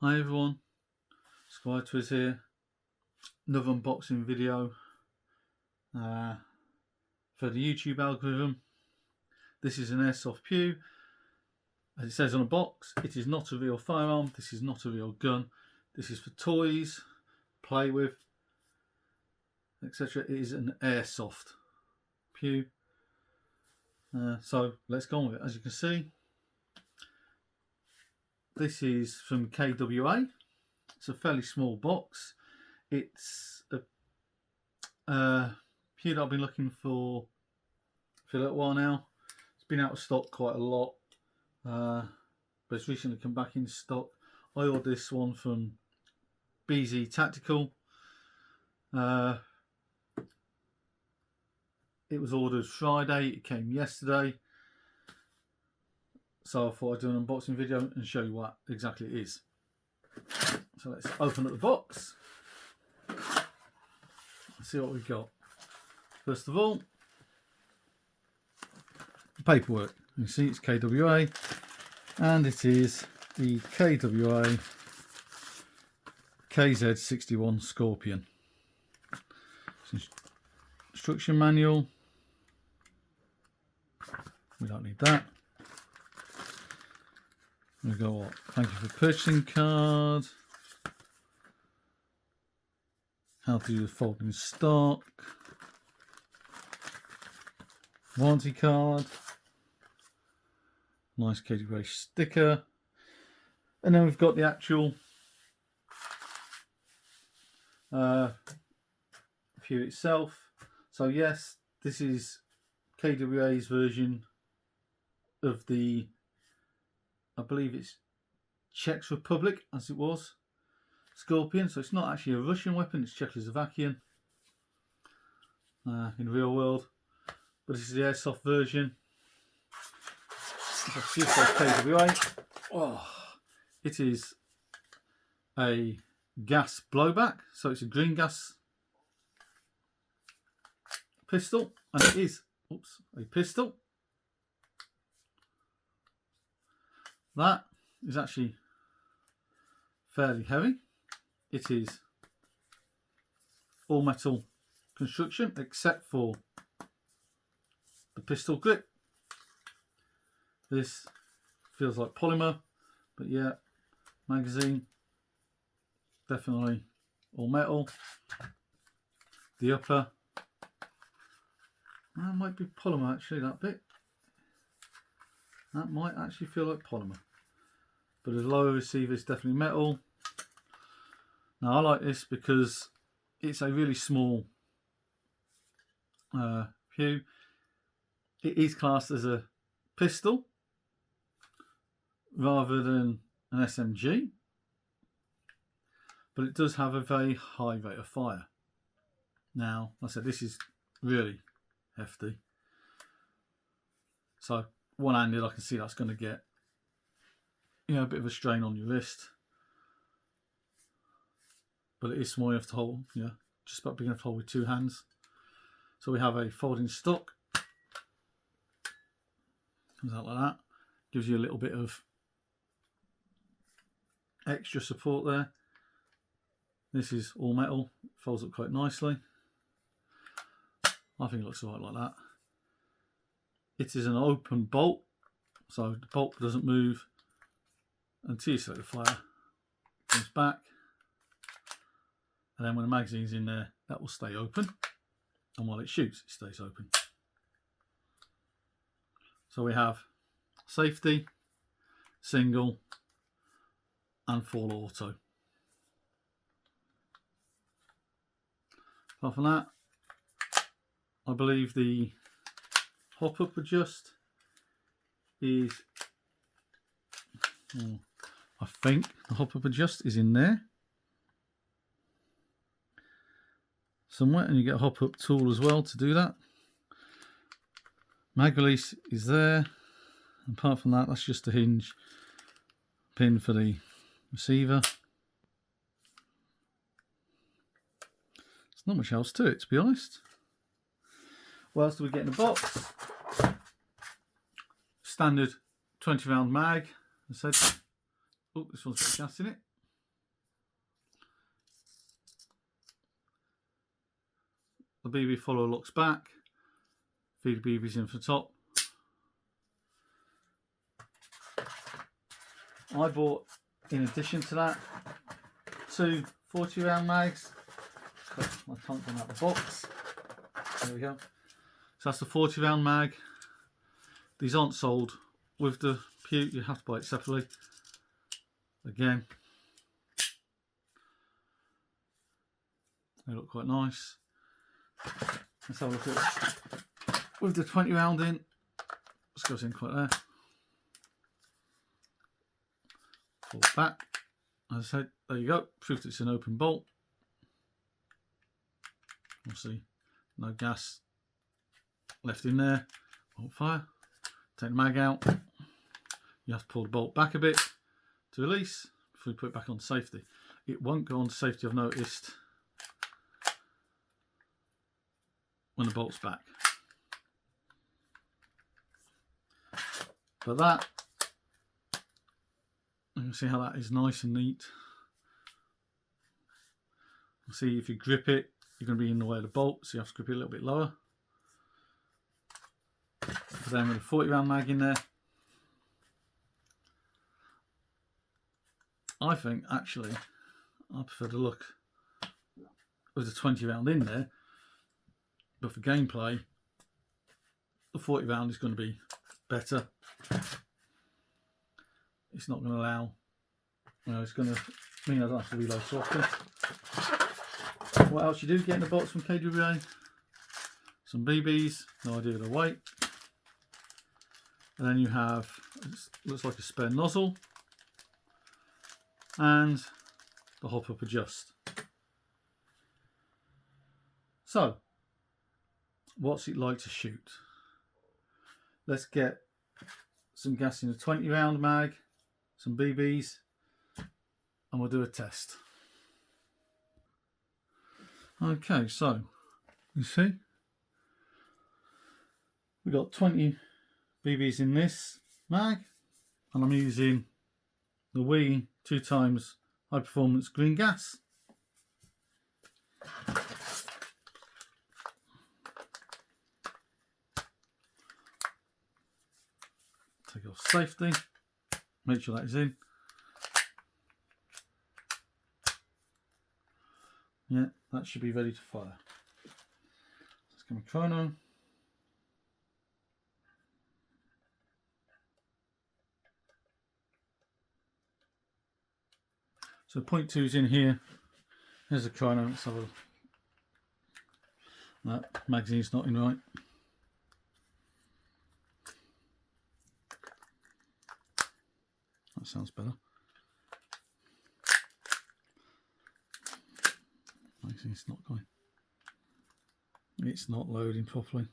Hi everyone, Skytwiz here. Another unboxing video for the YouTube algorithm. This is an Airsoft Pew. As it says on the box, it is not a real firearm, this is not a real gun. This is for toys, play with, etc. It is an Airsoft Pew. So let's go on with it. As you can see, this is from KWA. It's a fairly small box. It's a pew that I've been looking for a little while now. It's been out of stock quite a lot, but it's recently come back in stock. I ordered this one from BZ Tactical. It was ordered Friday, it came yesterday. So I thought I'd do an unboxing video and show you what exactly it is. So let's open up the box and see what we've got. First of all, the paperwork. You see it's KWA, and it is the KWA KZ61 Skorpion. Instruction manual. We don't need that. We've got what? Thank you for purchasing card. How to do the folding stock. Warranty card. Nice KWA sticker. And then we've got the actual pew itself. So yes, this is KWA's version of the, I believe it's Czech Republic, as it was, Skorpion. So it's not actually a Russian weapon, it's Czechoslovakian in the real world. But this is the Airsoft version. That's just like KWA. Oh, it is a gas blowback, so it's a green gas pistol, and it is a pistol. That is actually fairly heavy. It is all metal construction except for the pistol grip. This feels like polymer, but yeah, magazine definitely all metal. The upper, that might be polymer actually, that bit. That might actually feel like polymer. But the lower receiver is definitely metal. Now I like this because it's a really small pew. It is classed as a pistol rather than an SMG. But it does have a very high rate of fire. Now, like I said, this is really hefty. So one-handed, I can see that's going to get, you know, a bit of a strain on your wrist. But it is small enough to hold, yeah, just about big enough to hold with two hands. So we have a folding stock. Comes out like that. Gives you a little bit of extra support there. This is all metal, folds up quite nicely. I think it looks alright like that. It is an open bolt, so the bolt doesn't move until you set the fire. It comes back, and then when the magazine's in there, that will stay open, and while it shoots, it stays open. So we have safety, single, and full auto. Apart from that, I believe the hop-up adjust is, I think the hop-up adjust is in there somewhere, and you get a hop-up tool as well to do that. Mag release is there. Apart from that, that's just a hinge pin for the receiver. There's not much else to it, to be honest. What else do we get in the box? Standard 20 round mag. I said, oh, this one's got gas in it. the BB follower locks back, feed the BBs in from the top. I bought, in addition to that, 2 40 round mags. Got my tank one out of the box. There we go. So that's the 40 round mag. These aren't sold with the Pew, you have to buy it separately. Again, they look quite nice. Let's have a look at with the 20 round in. This goes in quite there. Pull it back. As I said, there you go. Proof that it's an open bolt. Obviously, no gas left in there. Won't fire. Take the mag out. You have to pull the bolt back a bit to release before you put it back on safety. It won't go on safety, I've noticed, when the bolt's back. But that, you can see how that is nice and neat. See, if you grip it, you're going to be in the way of the bolt, so you have to grip it a little bit lower. But then with a 40 round mag in there, I think actually I prefer the look with the 20 round in there, but for gameplay the 40 round is going to be better. It's not going to allow, you know, it's going to mean I don't have to reload so often. What else you do get in the box from KWA? Some BBs, no idea of the weight. And then you have, it looks like a spare nozzle. And the hop-up adjust. So, what's it like to shoot? Let's get some gas in a 20 round mag, some BBs, and we'll do a test. Okay, so you see we got 20 BBs in this mag, and I'm using the WE 2x high performance green gas. Take off safety, make sure that is in. Yeah, that should be ready to fire. Let's get my chrono. So 0.2 is in here. There's a chrono. Let's have a look. That magazine's not in right. That sounds better. Magazine's not going. It's not loading properly.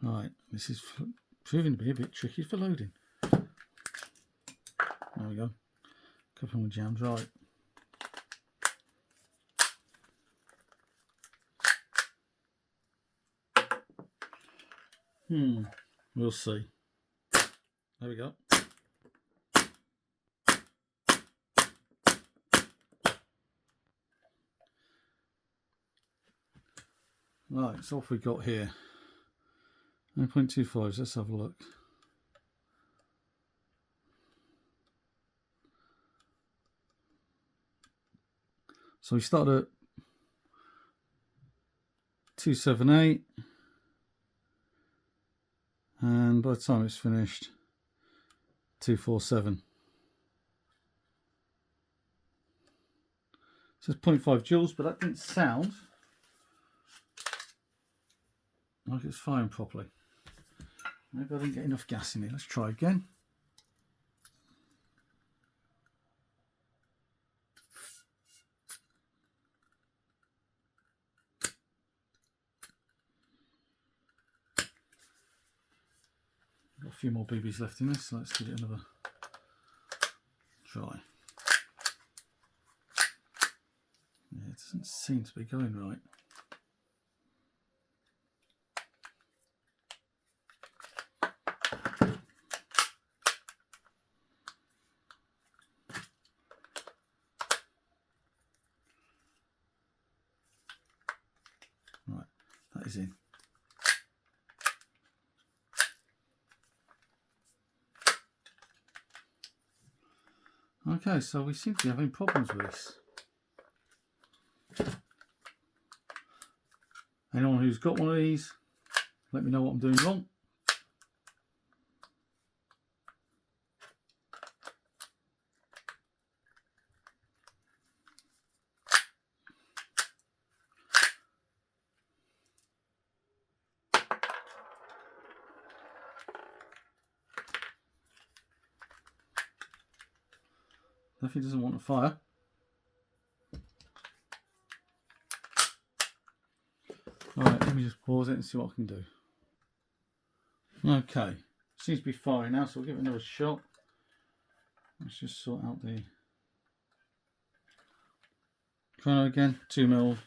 Right, this is proving to be a bit tricky for loading. There we go. Couple more jams, right. We'll see. There we go. Right, so what we got here. 9.25, let's have a look. So we started at 278, and by the time it's finished, 247. So it's 0.5 joules, but that didn't sound like it's firing properly. Maybe I didn't get enough gas in it. Let's try again. Got a few more BBs left in this, so let's give it another try. Yeah, it doesn't seem to be going right. is in. Okay, so we seem to be having problems with this. Anyone who's got one of these, let me know what I'm doing wrong. Definitely doesn't want to fire. Alright, let me just pause it and see what I can do. Okay, seems to be firing now, so we'll give it another shot. Let's just sort out the chrono again. 2mm,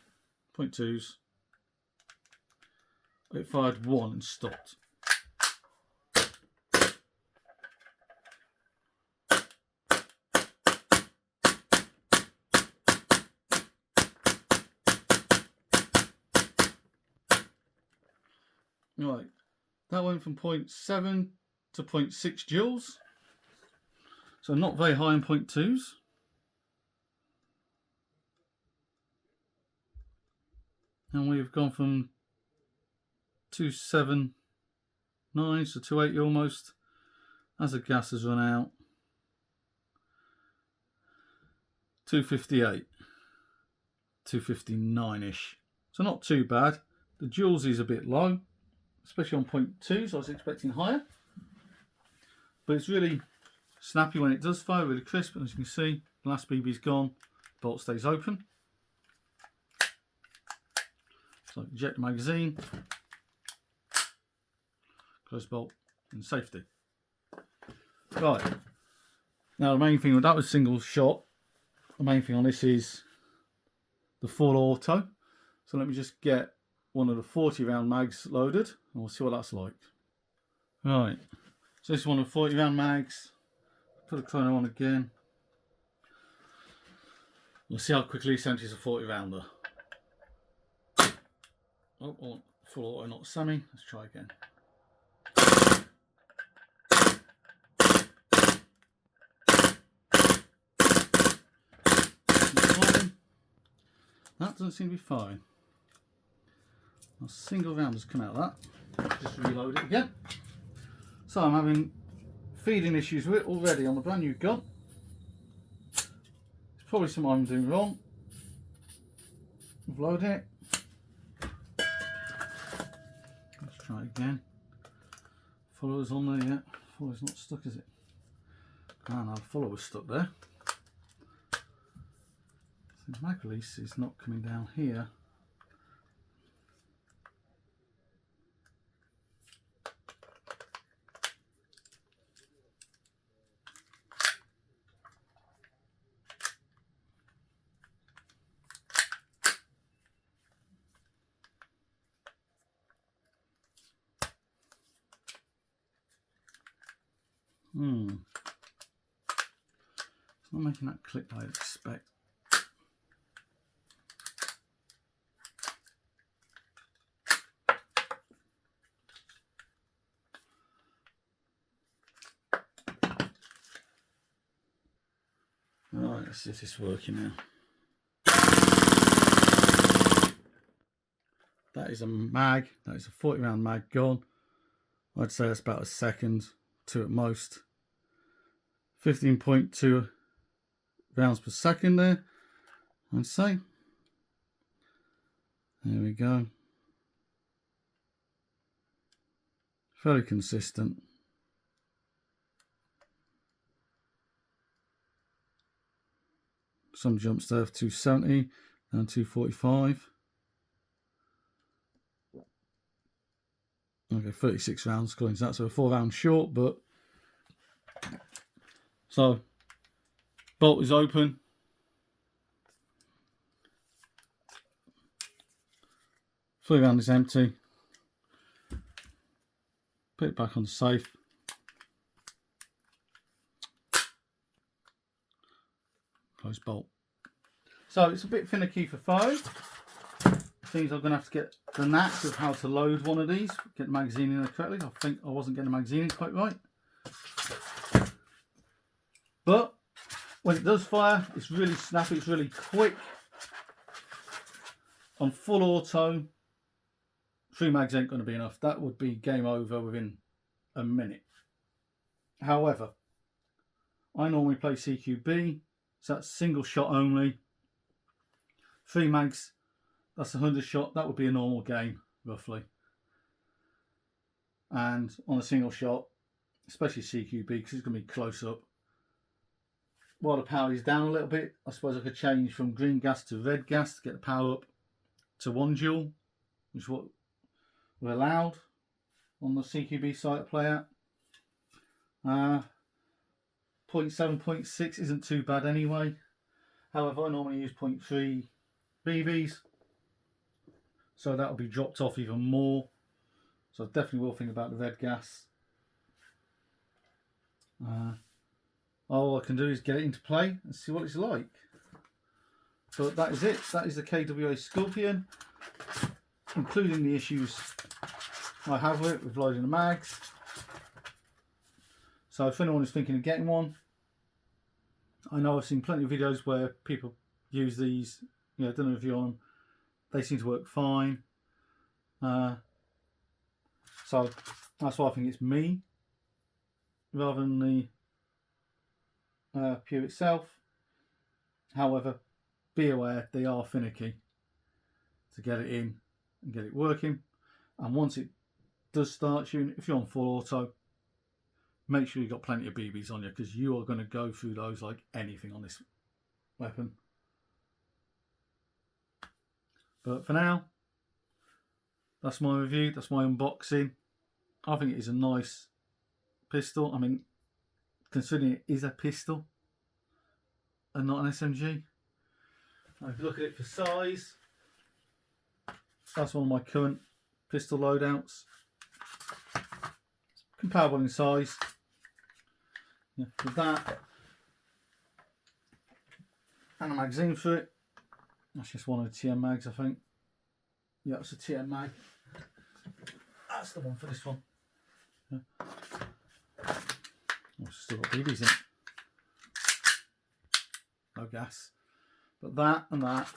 0.2s. It fired one and stopped. Right, that went from 0.7 to 0.6 joules, so not very high in 0.2s. And we've gone from 279 to 280 almost, as the gas has run out. 258, 259-ish, so not too bad. The joules is a bit low, especially on 0.2s. I was expecting higher, but it's really snappy when it does fire, really crisp. And as you can see, the last BB's gone, bolt stays open. So eject the magazine, close bolt, and safety. Right, now the main thing, that was single shot. The main thing on this is the full auto. So let me just get one of the 40 round mags loaded and we'll see what that's like. Right, so this is one of the 40 round mags. Put the chrono on again. We'll see how quickly this empties a 40 rounder. Oh, full auto, not semi. Let's try again. That doesn't seem to be fine. A single round has come out of that. Just reload it again. So I'm having feeding issues with it already on the brand new gun. It's probably something I'm doing wrong. Loading it. Let's try again. Follower's on there yet? Follower's not stuck, is it? Ah, no, the follower's stuck there. The mag release is not coming down here. It's not making that click I'd expect. Right, let's see if this is working now. That is a mag, that is a 40 round mag gun. I'd say that's about a second, 2 at most. 15.2 rounds per second there, I'd say. There we go. Fairly consistent. Some jumps there of 270 and 245. Okay, 36 rounds according to that, so a 4 round short, but so bolt is open. Fully round is empty. Put it back on the safe. Close bolt. So it's a bit finicky for 5. seems I'm going to have to get the knack of how to load one of these, get the magazine in there correctly. I think I wasn't getting the magazine in quite right. But when it does fire, it's really snappy, it's really quick. On full auto, 3 mags ain't going to be enough. That would be game over within a minute. However, I normally play CQB, so that's single shot only. 3 mags, that's 100 shot. That would be a normal game, roughly. And on a single shot, especially CQB, because it's going to be close up, while the power is down a little bit, I suppose I could change from green gas to red gas to get the power up to 1 joule, which is what we're allowed on the CQB site to play at. 0.7, 0.6 isn't too bad anyway. However, I normally use 0.3 BBs, so that will be dropped off even more. So I definitely will think about the red gas. All I can do is get it into play and see what it's like. But that is it. That is the KWA Skorpion, including the issues I have with it, with loading the mags. So if anyone is thinking of getting one, I know I've seen plenty of videos where people use these, you know, done a review on them. They seem to work fine. So that's why I think it's me rather than the Pew itself. However, be aware they are finicky to get it in and get it working. And once it does start shooting, if you're on full auto, make sure you've got plenty of BBs on you, because you are going to go through those like anything on this weapon. But for now, that's my review, that's my unboxing. I think it is a nice pistol. I mean, considering it is a pistol and not an SMG. Now, if you look at it for size, that's one of my current pistol loadouts. It's comparable in size. Yeah, with that and a magazine for it. That's just one of the TM mags, I think. Yeah, it's a TM mag. That's the one for this one. Yeah. Oh, still got BBs in it. No gas. But that and that,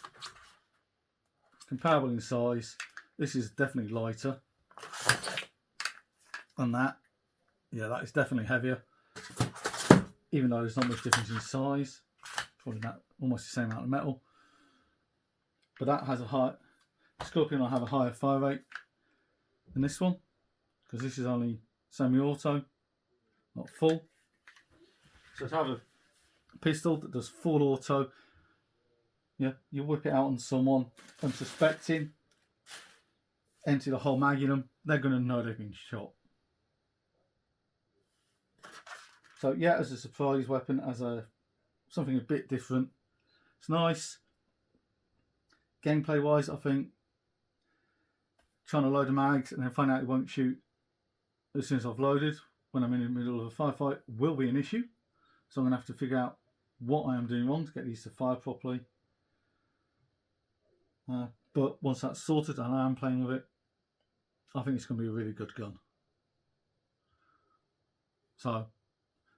comparable in size. This is definitely lighter. And that, yeah, that is definitely heavier. Even though there's not much difference in size. Probably not, almost the same amount of metal. But that has a high, Skorpion will have a higher fire rate than this one, because this is only semi-auto, not full. So to have a pistol that does full auto, yeah, you whip it out on someone unsuspecting, empty the whole mag in them, they're going to know they've been shot. So yeah, as a surprise weapon, as a something a bit different, it's nice. Gameplay wise, I think trying to load the mags and then find out it won't shoot as soon as I've loaded when I'm in the middle of a firefight will be an issue. So I'm going to have to figure out what I am doing wrong to get these to fire properly. But once that's sorted and I am playing with it, I think it's going to be a really good gun. So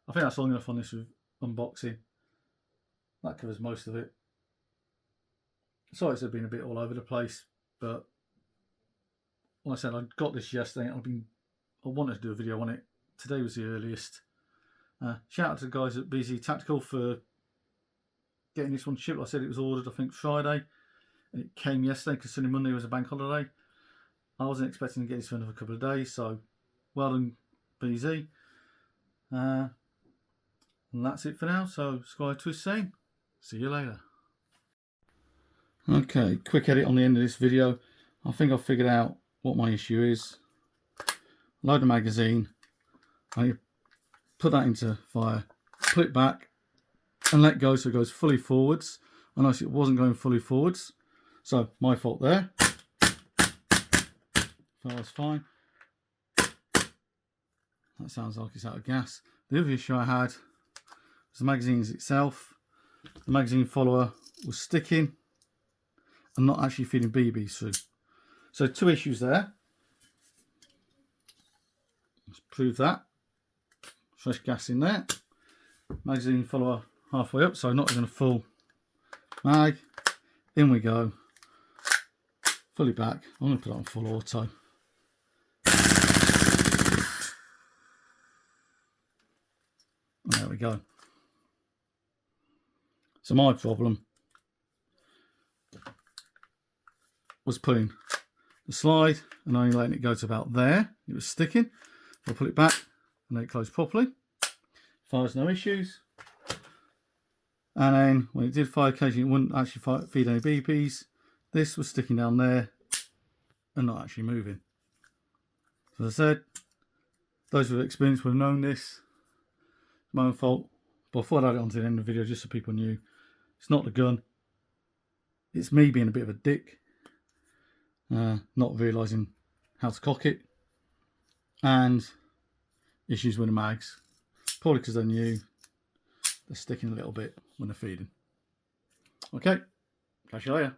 I think that's long enough on this unboxing. That covers most of it. Sorry it's been a bit all over the place, but like I said, I got this yesterday. I wanted to do a video on it. Today was the earliest. Shout out to the guys at BZ Tactical for getting this one shipped. Like I said, it was ordered I think Friday and it came yesterday, considering Monday was a bank holiday. I wasn't expecting to get this for another couple of days, so well done BZ. And that's it for now. So Sky Twist saying, see you later. Okay, quick edit on the end of this video. I think I've figured out what my issue is. Load the magazine. I put that into fire, pull it back and let go so it goes fully forwards. I noticed it wasn't going fully forwards, so my fault there. Fire's fine. That sounds like it's out of gas. The other issue I had was the magazines itself. The magazine follower was sticking and not actually feeding BBs through. So 2 issues there. Let's prove that. Fresh gas in there. Magazine follower halfway up, so not even a full mag. In we go. Fully back. I'm going to put it on full auto. And there we go. So my problem was putting the slide and only letting it go to about there. It was sticking. I'll put it back and let it close properly. Fires no issues. And then when it did fire occasionally, it wouldn't actually feed any BBs. This was sticking down there and not actually moving. So as I said, those with experience would have known this. It's my own fault. But I thought I'd add it onto the end of the video just so people knew. It's not the gun. It's me being a bit of a dick. Not realising how to cock it. And issues with the mags. Probably because they're new. They're sticking a little bit when they're feeding. Okay. Catch you later.